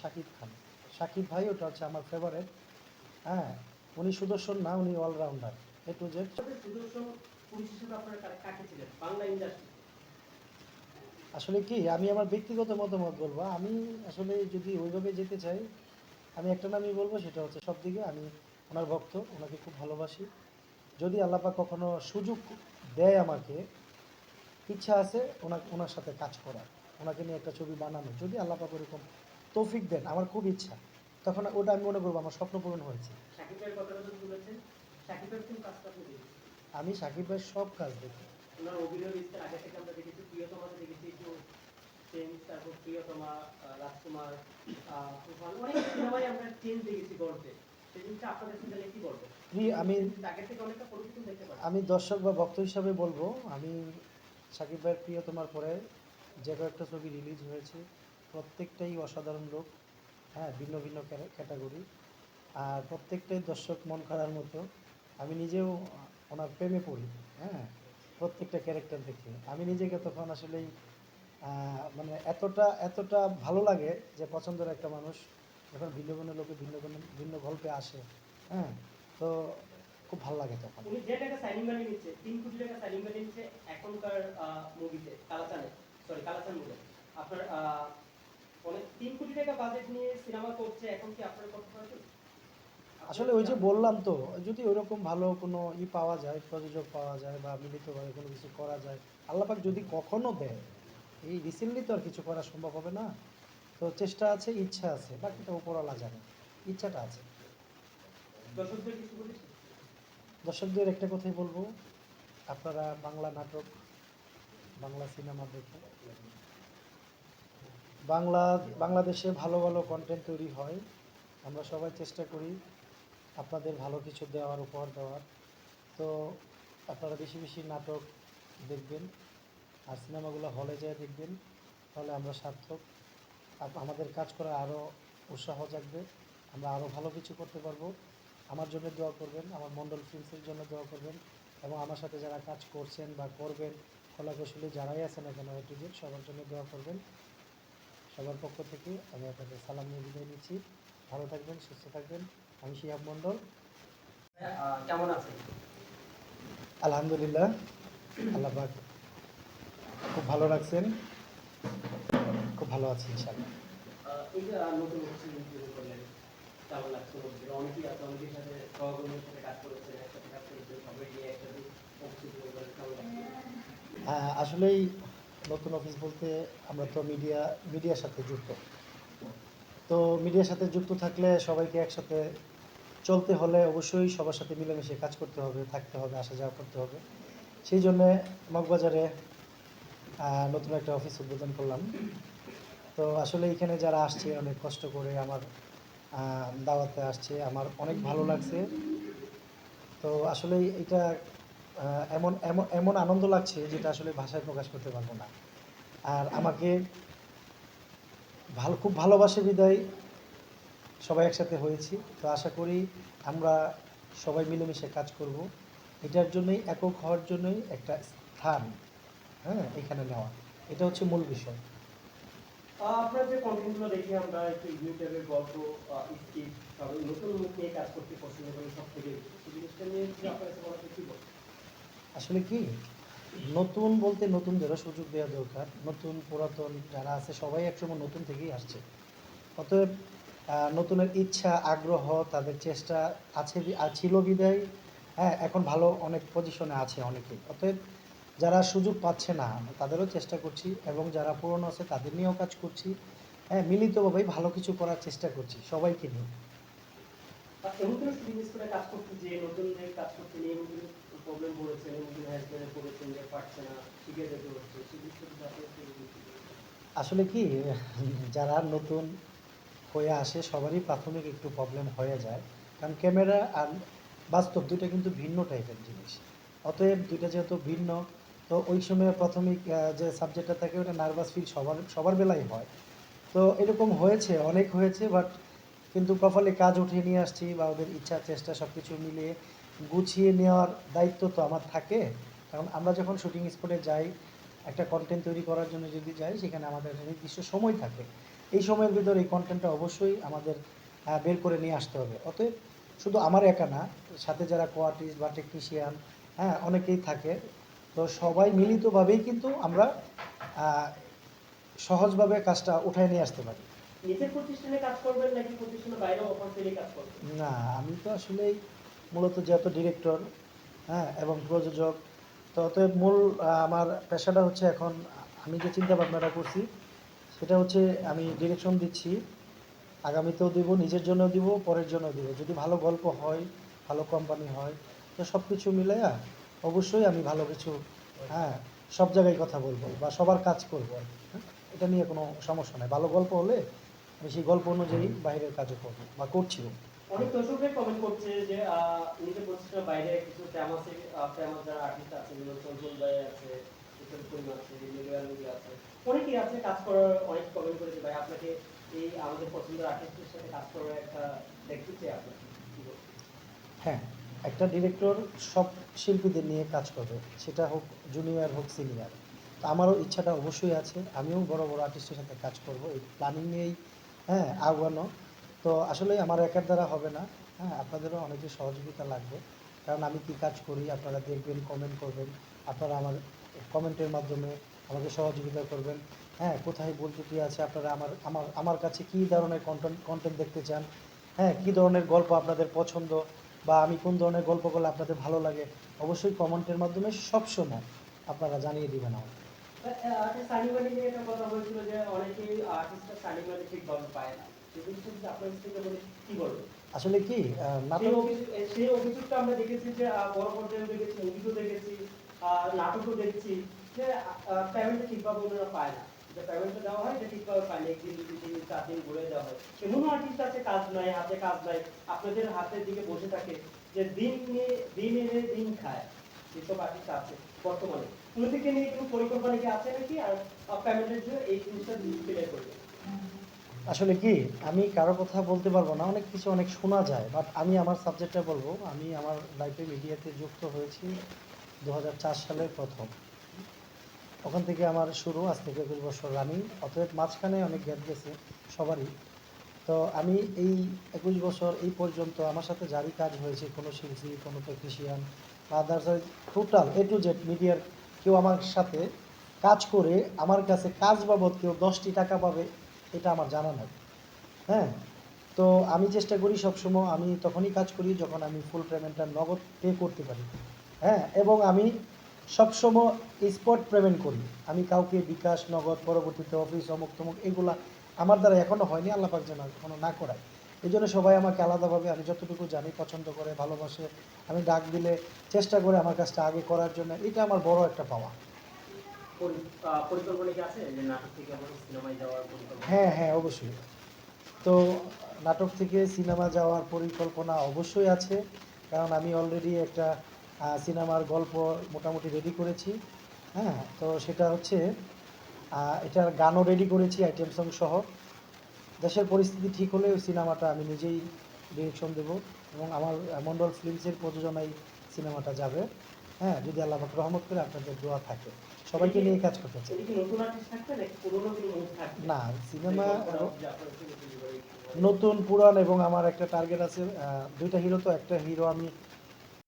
শাকিব খান। শাকিব ভাই ওটা হচ্ছে আমার ফেভারেট। হ্যাঁ, উনি সুদর্শন না, উনি allrounder, A to Z. Sudarshan police হিসেবে আপনারা কাকে ছিলেন বাংলা ইন্ডাস্ট্রি? আসলে কি, আমি আমার ব্যক্তিগত মতামত বলবো। আমি আসলে যদি ওইভাবে যেতে চাই, আমি একটা নামই বলবো, সেটা হচ্ছে সব দিকে আমি ওনার ভক্ত, ওনাকে খুব ভালোবাসি। যদি আল্লাপাক কখনো সুযোগ দেয় আমাকে, ইচ্ছা আছে ওনার সাথে কাজ করার, ওনাকে নিয়ে একটা ছবি বানানো, যদি আল্লাপাক ওরকম তৌফিক দেন, আমার খুব ইচ্ছা, তখন ওটা আমি মনে করবো আমার স্বপ্ন পূরণ হয়েছে। শাকিবের কথাটা যদি বলেছেন, শাকিবের কোন কাজটা আপনি দেখেছেন? আমি সাকিব ভাইয়ের সব কাজ দেখি। ওনার অভিনয় লিস্টের আগে থেকে আমরা দেখেছি প্রিয়তমাতে দেখেছি একটু চেঞ্জ, তারপর প্রিয়তমা, রাজকুমার, তুফান, অনেক সিনেমায় আমরা চেঞ্জ দেখেছি গল্পে। সেই জিনিসটা আপনার কাছে গেলে কি বলবেন? আমি আগে থেকে অনেকটা পরিবর্তন দেখতে পাচ্ছি। আমি দর্শক বা ভক্ত হিসাবে বলবো, আমি সাকিব ভাইয়ের প্রিয়তমার পরে যে কয়েকটা ছবি রিলিজ হয়েছে, প্রত্যেকটাই অসাধারণ লোক। হ্যাঁ, ভিন্ন ভিন্ন ক্যাটাগরি, আর প্রত্যেকটাই দর্শক মন করার মতো। আমি নিজেও ওনার প্রেমে পড়ি। হ্যাঁ, প্রত্যেকটা ক্যারেক্টার দেখে আমি নিজেকে তখন আসলেই মানে এতটা এতটা ভালো লাগে যে পছন্দের একটা মানুষ যখন ভিন্ন ভিন্ন লোকে ভিন্ন ভিন্ন ভিন্ন গল্পে আসে। হ্যাঁ, তো খুব ভালো লাগে তখন। উনি যে টাকা সাইনিং মানি নিচ্ছে, 3 কোটি টাকা সাইনিং মানি নিচ্ছে এখনকার মুভিতে, কালাচানে, সরি কালাচান বলে আপনার অনেক 3 কোটি টাকা বাজেট নিয়ে সিনেমা করছে, এখন কি আপনারা করতে পারবেন? আসলে ওই যে বললাম তো, যদি ওইরকম ভালো কোনো পাওয়া যায়, প্রযোজক পাওয়া যায় বা মিলিতভাবে কোনো কিছু করা যায়, আল্লাপাক যদি কখনো দেয়, এই রিসেন্টলি তো আর কিছু করা সম্ভব হবে না। তো চেষ্টা আছে, ইচ্ছা আছে, বাকিটা উপরওয়ালা জানে, ইচ্ছাটা আছে। দর্শকদের কিছু বলেছেন? দর্শকদের একটা কথাই বলবো, আপনারা বাংলা নাটক, বাংলা সিনেমা দেখে, বাংলাদেশে ভালো ভালো কন্টেন্ট তৈরি হয়, আমরা সবাই চেষ্টা করি আপনাদের ভালো কিছু দেওয়ার, উপহার দেওয়ার। তো আপনারা বেশি বেশি নাটক দেখবেন, আর সিনেমাগুলো হলে যেয়ে দেখবেন, তাহলে আমরা সার্থক। আমাদের কাজ করার আরও উৎসাহ জাগবে, আমরা আরও ভালো কিছু করতে পারবো। আমার জন্য দোয়া করবেন, আমার মণ্ডল ফিল্মসের জন্য দোয়া করবেন, এবং আমার সাথে যারা কাজ করছেন বা করবেন, কলাকুশলী যারাই আছেন এখানে এ টু জেড, সবার জন্য দোয়া করবেন। সবার পক্ষ থেকে আমি আপনাদের সালাম নিয়ে বিদায় নিচ্ছি। ভালো থাকবেন, সুস্থ থাকবেন। আমি শিহাব মণ্ডল। কেমন আছেন? আলহামদুলিল্লাহ, আল্লাহ পাক খুব ভালো রাখছেন, খুব ভালো আছি ইনশাআল্লাহ। এই যে নতুন অফিসে শুরু করলেন, কেমন লাগছে? অনেকেই আছে, অনেকের সাথে সহকর্মীর সাথে কাজ করেছেন, একসাথে কাজ করেছেন, সবাই নিয়ে একসাথে অফিসে শুরু করলেন, কেমন লাগছে? আসলেই নতুন অফিস বলতে, আমরা তো মিডিয়ার সাথে যুক্ত। তো মিডিয়ার সাথে যুক্ত থাকলে সবাইকে একসাথে চলতে হলে অবশ্যই সবার সাথে মিলেমিশে কাজ করতে হবে, থাকতে হবে, আসা যাওয়া করতে হবে। সেই জন্যে মগবাজারে নতুন একটা অফিস উদ্বোধন করলাম। তো আসলে এখানে যারা আসছে অনেক কষ্ট করে আমার দাওয়াতে আসছে, আমার অনেক ভালো লাগছে। তো আসলে এটা এমন এমন এমন আনন্দ লাগছে যেটা আসলে ভাষায় প্রকাশ করতে পারবো না। আর আমাকে খুব ভালোবাসে বিদায় সবাই একসাথে হয়েছি। তো আশা করি আমরা সবাই মিলেমিশে কাজ করব। এটার জন্যই, একক হওয়ার জন্যই একটা স্থান, হ্যাঁ, এখানে নেওয়া, এটা হচ্ছে মূল বিষয়। আপনার যে কন্টেন্টগুলো দেখি আমরা, একটু ইউটিউবের গল্প, স্কিট, সবাই নতুন মুখ নিয়ে কাজ করতে পছন্দ করেন সব থেকে বেশি। সেই জিনিসটা নিয়ে যদি আপনার কাছে বলা কি বলবেন? আসলে কি, নতুন বলতে নতুনদেরও সুযোগ দেওয়া দরকার। নতুন পুরাতন যারা আছে সবাই একসময় নতুন থেকেই আসছে। অতএব নতুনের ইচ্ছা, আগ্রহ, তাদের চেষ্টা আছে, ছিল বিদায়, হ্যাঁ, এখন ভালো অনেক পজিশনে আছে অনেকেই। অতএব যারা সুযোগ পাচ্ছে না, তাদেরও চেষ্টা করছি, এবং যারা পুরনো আছে তাদের নিয়েও কাজ করছি। হ্যাঁ, মিলিতভাবেই ভালো কিছু করার চেষ্টা করছি সবাইকে নিয়ে। এমন কোনো শুটিং স্পটে কাজ করতে, যে নতুনদের কাজ করতে নিয়ে এমন কোনো প্রবলেম পড়েছেন, এমন কোনো হ্যাসবেলে পড়েছেন যে পারছে না, শিখে যেতে হচ্ছে, সেই জিনিসটা যদি আপনি একটু বলতেন? আসলে কি, যারা নতুন হয়ে আসে সবারই প্রাথমিক একটু প্রবলেম হয়ে যায়, কারণ ক্যামেরা আর বাস্তব দুইটা কিন্তু ভিন্ন টাইপের জিনিস। অতএব দুইটা যেহেতু ভিন্ন, তো ওই সময় প্রাথমিক যে সাবজেক্টটা থাকে ওটা নার্ভাস ফিল সবার সবার বেলায় হয়। তো এরকম হয়েছে, অনেক হয়েছে, বাট কিন্তু প্রপারলি কাজ উঠিয়ে নিয়ে আসছি, বা ওদের ইচ্ছা চেষ্টা সব কিছু মিলিয়ে গুছিয়ে নেওয়ার দায়িত্ব তো আমার থাকে। কারণ আমরা যখন শুটিং স্পটে যাই, একটা কন্টেন্ট তৈরি করার জন্য যদি যাই, সেখানে আমাদের একটা নির্দিষ্ট সময় থাকে। এই সময়ের ভিতরে এই কন্টেন্টটা অবশ্যই আমাদের বের করে নিয়ে আসতে হবে। অতএব শুধু আমার একা না, সাথে যারা কোয়ার্টিস্ট বা টেকনিশিয়ান, হ্যাঁ, অনেকেই থাকে। তো সবাই মিলিতভাবেই কিন্তু আমরা আহ, সহজভাবে কাজটা উঠায় নিয়ে আসতে পারি। নিজের প্রতিষ্ঠানে কাজ করবেন নাকি প্রতিষ্ঠানের বাইরেও অফার পেলে কাজ করবেন? না, আমি তো আসলেই মূলত যেহেতু ডিরেক্টর, হ্যাঁ, এবং প্রযোজক, তো অতএব মূল আমার পেশাটা হচ্ছে এখন আমি যে চিন্তা ভাবনাটা করছি সেটা হচ্ছে আমি ডিরেকশন দিচ্ছি, আগামীতেও দিব, নিজের জন্যও দিব, পরের জন্যও দিব। যদি ভালো গল্প হয়, ভালো কোম্পানি হয়, তো সব কিছু মিলাইয়া অবশ্যই আমি ভালো কিছু, হ্যাঁ, সব জায়গায় কথা বলবো বা সবার কাজ করবো আর কি, হ্যাঁ? এটা নিয়ে কোনো সমস্যা নাই। ভালো গল্প হলে আমি সেই গল্প অনুযায়ী বাইরের কাজও করবো বা করছিও। অনেক দর্শকরাই কমেন্ট করছে যে নিজের প্রতিষ্ঠানের বাইরে কিছু ফেমাস যারা আর্টিস্ট আছে, যেমন চঞ্চল ভাই আছে, কিশোর কুমার আছে, লিলি আছে, অনেকেই আছে কাজ করার, অনেক কমেন্ট করেছে ভাই আপনাকে এই আমাদের পছন্দের আর্টিস্টের সাথে কাজ করার একটা দেখতে চাই আপনাকে। কি বলবেন? হ্যাঁ, একটা ডিরেক্টর সব শিল্পীদের নিয়ে কাজ করবে, সেটা হোক জুনিয়র হোক সিনিয়র। তো আমারও ইচ্ছাটা অবশ্যই আছে, আমিও বড় বড় আর্টিস্টের সাথে কাজ করব, এই প্ল্যানিং নিয়েই, হ্যাঁ, আগানো। তো আসলে আমার একার দ্বারা হবে না, হ্যাঁ, আপনাদেরও অনেকের সহযোগিতা লাগবে। কারণ আমি কি কাজ করি আপনারা দেখবেন, কমেন্ট করবেন, আপনারা আমার কমেন্টের মাধ্যমে আমাকে সহযোগিতা করবেন। হ্যাঁ, কোথায় ভুল ত্রুটি আছে, আপনারা আমার আমার আমার কাছে কী ধরনের কন্টেন্ট দেখতে চান, হ্যাঁ, কী ধরনের গল্প আপনাদের পছন্দ, বা আমি কোন ধরনের গল্প করলে আপনাদের ভালো লাগে, অবশ্যই কমেন্টের মাধ্যমে সবসময় আপনারা জানিয়ে দিবেন আমাকে। সানি মানি নিয়ে একটা কথা হয়েছিল যে অনেকেই আর্টিস্টরা সানি মানি ঠিকভাবে পায় না, সেই জিনিসটা আপনার কাছ থেকে বলে কি বলবেন? আসলে কি সেই নাটক, সেই অভিযোগটা আমরা দেখেছি যে বড় পর্যায়ে দেখেছি, মুভিও দেখেছি, নাটকও দেখছি যে পেমেন্টটা ঠিকভাবে ওনারা পায় না, যে পেমেন্টটা দেওয়া হয় যে ঠিকভাবে পায় না, একদিন দুদিন 3 দিন 4 দিন ঘুরে দেওয়া হয়। এমনও আর্টিস্ট আছে কাজ নাই, হাতে কাজ নাই, আপনাদের হাতের দিকে বসে থাকে, যে দিন এনে দিন খায়, যেসব আর্টিস্ট আছে বর্তমানে। ওদেরকে নিয়ে কোনো পরিকল্পনা কি আছে নাকি? আর পেমেন্টের জন্য এই জিনিসটা ক্লিয়ার করবে। আসলে কি আমি কারো কথা বলতে পারবো না, অনেক কিছু অনেক শোনা যায়, বাট আমি আমার সাবজেক্টটা বলবো। আমি আমার লাইফে মিডিয়াতে যুক্ত হয়েছি 2004 সালের প্রথম, ওখান থেকে আমার শুরু, আজ থেকে 21 বছর রানিং। অতএব মাঝখানে অনেক গ্যাপ গেছে সবারই। তো আমি এই 21 বছর এই পর্যন্ত আমার সাথে যারই কাজ হয়েছে, কোনো শিল্পী, কোনো টেকনিশিয়ান বা others, total A to Z মিডিয়ার কেউ আমার সাথে কাজ করে আমার কাছে কাজ বাবদ কেউ 10টি টাকা পাবে এটা আমার জানা নাই, হ্যাঁ। তো আমি চেষ্টা করি সবসময়, আমি তখনই কাজ করি যখন আমি ফুল পেমেন্টটা নগদ পে করতে পারি, হ্যাঁ, এবং আমি সবসময় স্পট পেমেন্ট করি। আমি কাউকে বিকাশ, নগদ, পরবর্তীতে অফিস, অমুক তমুক, এগুলা আমার দ্বারা এখনও হয়নি, আল্লাহ পাক যেন এখনও না করায়। এই জন্য সবাই আমাকে আলাদাভাবে, আমি যতটুকু জানি, পছন্দ করে, ভালোবাসে। আমি ডাক দিলে চেষ্টা করে আমার কাজটা আগে করার জন্য, এটা আমার বড় একটা পাওয়া। পরিকল্পনা কি আছে যে নাটক থেকে আমাদের সিনেমায় যাওয়ার পরিকল্পনা? হ্যাঁ, হ্যাঁ, অবশ্যই। তো নাটক থেকে সিনেমা যাওয়ার পরিকল্পনা অবশ্যই আছে, কারণ আমি অলরেডি একটা সিনেমার গল্প মোটামুটি রেডি করেছি, হ্যাঁ। তো সেটা হচ্ছে এটার গানও রেডি করেছি, আইটেম সং সহ। দেশের পরিস্থিতি ঠিক হলে ওই সিনেমাটা আমি নিজেই ডিরেকশন দেব, এবং আমার মন্ডল ফিল্মসের প্রযোজনায় সিনেমাটা যাবে, হ্যাঁ, যদি আল্লাহ পাক রহমত করে আপনাদের দোয়া থাকে। সবাইকে নিয়ে কাজ করতে চাই। এটা কি নতুন আর্টিস্ট থাকবে নাকি পুরোনো কোনো মুখ থাকবে? না, সিনেমা যে আপনারা শুনে তৈরি করে একটু বলেন। নতুন পুরান, এবং আমার একটা টার্গেট আছে, দুইটা হিরো, তো একটা হিরো আমি